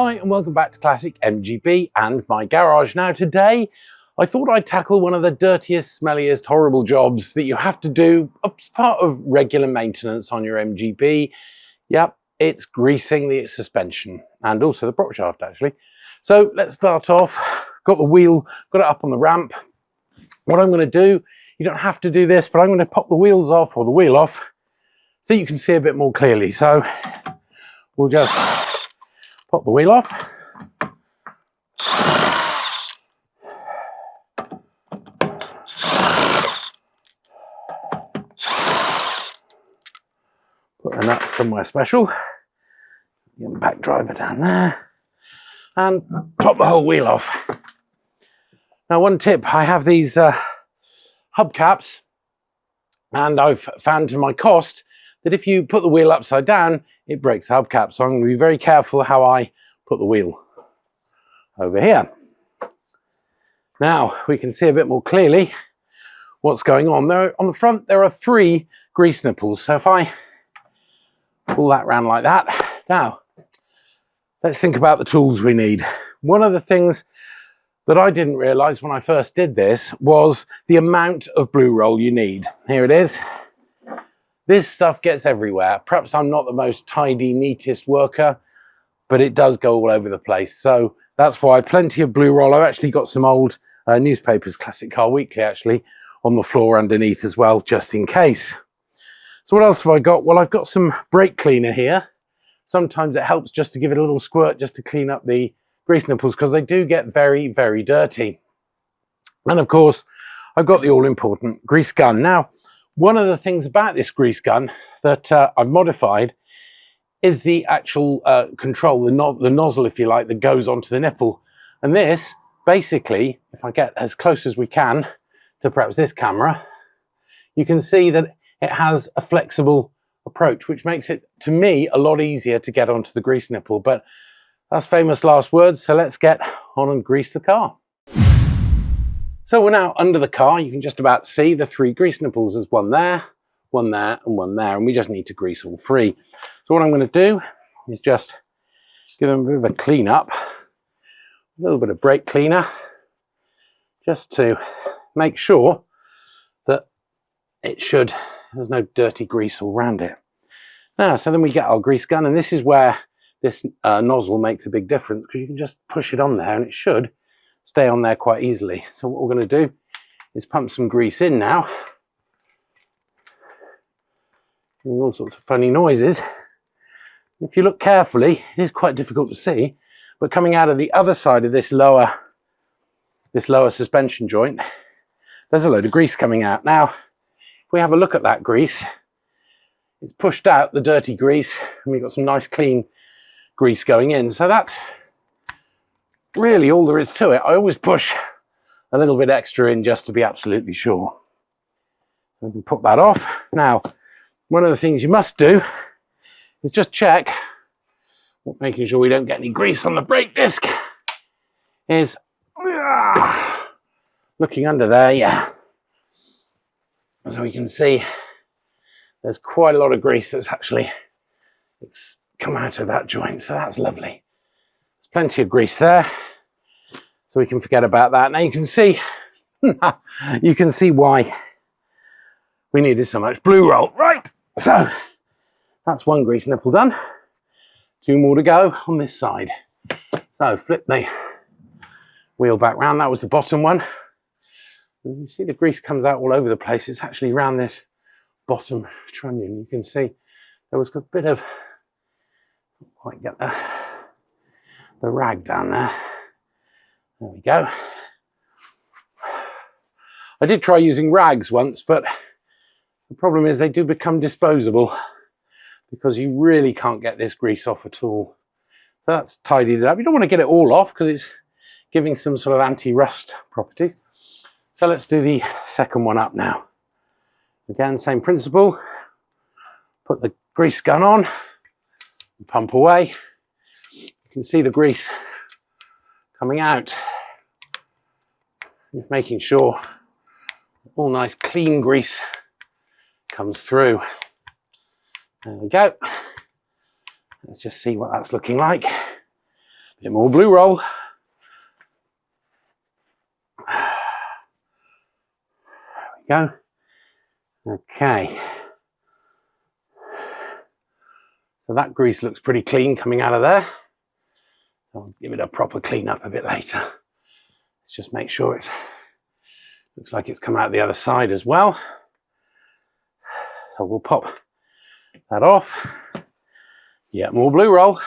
Hi and welcome back to Classic MGB and my garage. Now today I thought I'd tackle one of the dirtiest, smelliest, horrible jobs that you have to do as part of regular maintenance on your MGB. Yep, it's greasing the suspension and also the prop shaft actually. So let's start off. Got the wheel, got it up on the ramp. What I'm going to do, you don't have to do this, but I'm going to pop the wheels off or the wheel off so you can see a bit more clearly. So we'll just pop the wheel off. Put the nuts somewhere special. The impact driver down there. And pop the whole wheel off. Now one tip, I have these hubcaps, and I've found to my cost that if you put the wheel upside down, it breaks the hubcap. So I'm going to be very careful how I put the wheel over here. Now we can see a bit more clearly what's going on. There, on the front there are 3 grease nipples. So if I pull that round like that, now let's think about the tools we need. One of the things that I didn't realise when I first did this was the amount of blue roll you need. Here it is. This stuff gets everywhere. Perhaps I'm not the most tidy, neatest worker, but it does go all over the place. So that's why plenty of blue roll. I've actually got some old newspapers, Classic Car Weekly actually, on the floor underneath as well, just in case. So what else have I got? Well, I've got some brake cleaner here. Sometimes it helps just to give it a little squirt just to clean up the grease nipples because they do get very, very dirty. And of course, I've got the all-important grease gun. Now, one of the things about this grease gun that I've modified is the actual control, the nozzle, if you like, that goes onto the nipple. And this, basically, if I get as close as we can to perhaps this camera, you can see that it has a flexible approach, which makes it, to me, a lot easier to get onto the grease nipple. But that's famous last words, so let's get on and grease the car. So we're now under the car. You can just about see the 3 grease nipples. There's one there, and one there, and we just need to grease all 3. So what I'm going to do is just give them a bit of a clean up, a little bit of brake cleaner, just to make sure that there's no dirty grease all around it. Now, so then we get our grease gun, and this is where this nozzle makes a big difference because you can just push it on there and it should stay on there quite easily. So what we're going to do is pump some grease in now. Doing all sorts of funny noises. If you look carefully, it is quite difficult to see, but coming out of the other side of this lower suspension joint, there's a load of grease coming out. Now, if we have a look at that grease, it's pushed out the dirty grease and we've got some nice clean grease going in. So that's really all there is to it. I always push a little bit extra in just to be absolutely sure. We can put that off. Now, one of the things you must do is just check, making sure we don't get any grease on the brake disc, is looking under there, yeah. So we can see there's quite a lot of grease that's actually come out of that joint, so that's lovely. There's plenty of grease there, so we can forget about that. Now you can see, you can see why we needed so much blue roll. Right, so that's one grease nipple done. 2 more to go on this side. So flip the wheel back round. That was the bottom one. And you see the grease comes out all over the place. It's actually around this bottom trunnion. You can see there was a bit of, not quite get the rag down there. There we go. I did try using rags once, but the problem is they do become disposable because you really can't get this grease off at all. So that's tidied it up. You don't want to get it all off because it's giving some sort of anti-rust properties. So let's do the second one up now. Again, same principle. Put the grease gun on, and pump away. You can see the grease coming out. Just making sure all nice clean grease comes through. There we go. Let's just see what that's looking like. bit more blue roll. There we go. Okay. So that grease looks pretty clean coming out of there. I'll give it a proper clean up a bit later. Let's just make sure it looks like it's come out the other side as well. So we'll pop that off. Yeah, more blue roll.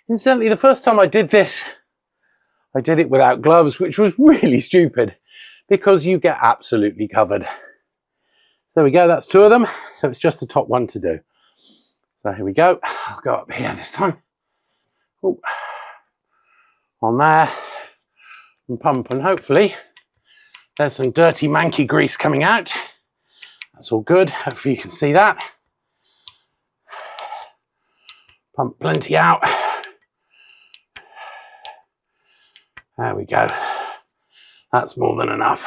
Incidentally, the first time I did this, I did it without gloves, which was really stupid because you get absolutely covered. So there we go, that's 2 of them. So it's just the top one to do. So here we go. I'll go up here this time. Ooh. On there and pump, and hopefully there's some dirty manky grease coming out. That's all good. Hopefully you can see that. Pump plenty out. There we go. That's more than enough.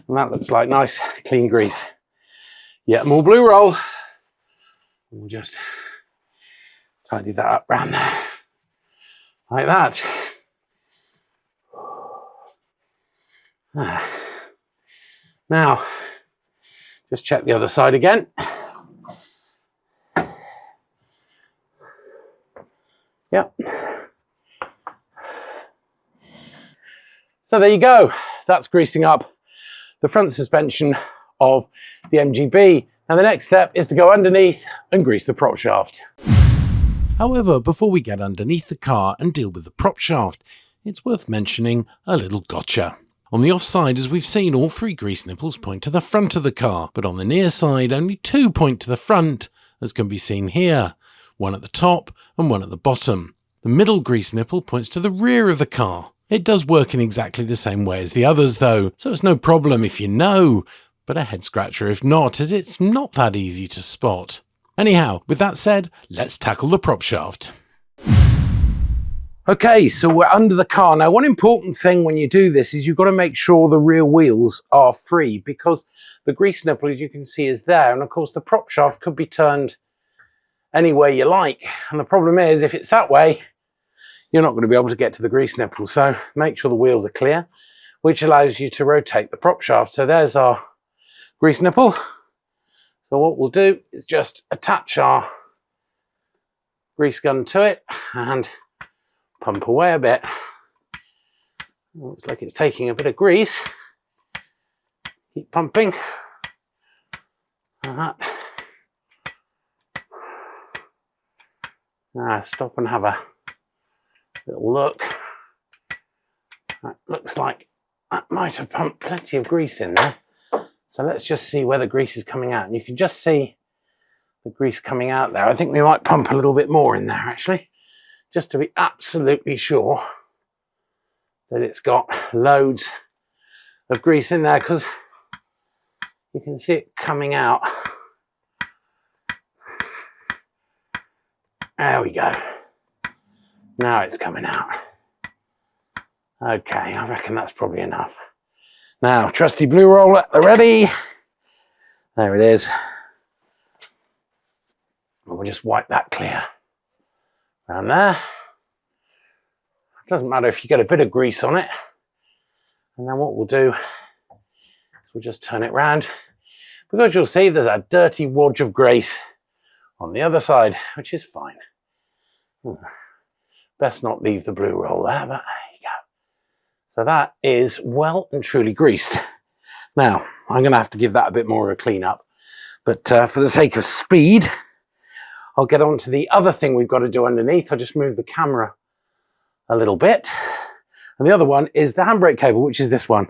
And that looks like nice clean grease. Yeah, more blue roll. We'll just tidy that up around there. Like that. Now, just check the other side again. Yep. So there you go. That's greasing up the front suspension of the MGB. Now the next step is to go underneath and grease the prop shaft. However, before we get underneath the car and deal with the prop shaft, it's worth mentioning a little gotcha. On the offside, as we've seen, all 3 grease nipples point to the front of the car, but on the near side, only 2 point to the front, as can be seen here, 1 at the top and 1 at the bottom. The middle grease nipple points to the rear of the car. It does work in exactly the same way as the others though, so it's no problem if you know, but a head scratcher if not, as it's not that easy to spot. Anyhow, with that said, let's tackle the prop shaft. Okay, so we're under the car. Now, one important thing when you do this is you've got to make sure the rear wheels are free, because the grease nipple, as you can see, is there. And of course, the prop shaft could be turned any way you like. And the problem is, if it's that way, you're not going to be able to get to the grease nipple. So make sure the wheels are clear, which allows you to rotate the prop shaft. So there's our grease nipple. So what we'll do is just attach our grease gun to it and pump away a bit. Looks like it's taking a bit of grease. Keep pumping. Like that. Now stop and have a little look. That looks like that might have pumped plenty of grease in there. So let's just see where the grease is coming out. And you can just see the grease coming out there. I think we might pump a little bit more in there actually, just to be absolutely sure that it's got loads of grease in there, because you can see it coming out. There we go. Now it's coming out. Okay, I reckon that's probably enough. Now, trusty blue roll at the ready. There it is. We'll just wipe that clear around there. It doesn't matter if you get a bit of grease on it. And then what we'll do is we'll just turn it round, because you'll see there's a dirty wodge of grease on the other side, which is fine. Best not leave the blue roll there, but there you go. So that is well and truly greased. Now, I'm going to have to give that a bit more of a clean up, but for the sake of speed, I'll get on to the other thing we've got to do underneath. I'll just move the camera a little bit. And the other one is the handbrake cable, which is this one.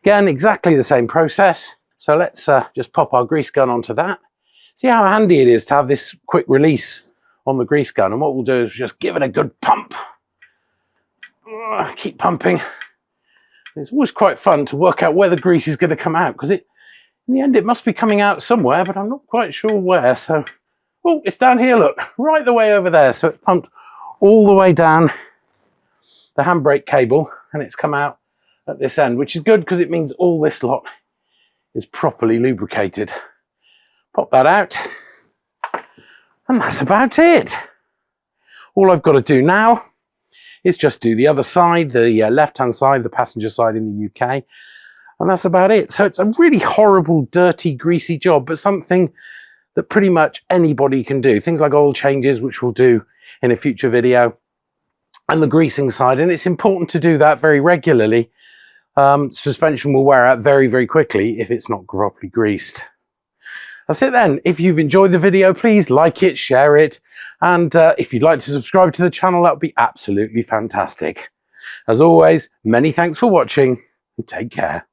Again, exactly the same process. So let's just pop our grease gun onto that. See how handy it is to have this quick release on the grease gun. And what we'll do is just give it a good pump. Keep pumping. It's always quite fun to work out where the grease is going to come out, because in the end it must be coming out somewhere, but I'm not quite sure where. So, oh, it's down here, look, right the way over there. So it pumped all the way down the handbrake cable, and it's come out at this end, which is good because it means all this lot is properly lubricated. Pop that out, and that's about it. All I've got to do now is just do the other side, the left-hand side, the passenger side in the UK, and that's about it. So it's a really horrible, dirty, greasy job, but something that pretty much anybody can do. Things like oil changes, which we'll do in a future video, and the greasing side, and it's important to do that very regularly. Suspension will wear out very, very quickly if it's not properly greased. That's it then. If you've enjoyed the video, please like it, share it, and if you'd like to subscribe to the channel, that would be absolutely fantastic. As always, many thanks for watching, and take care.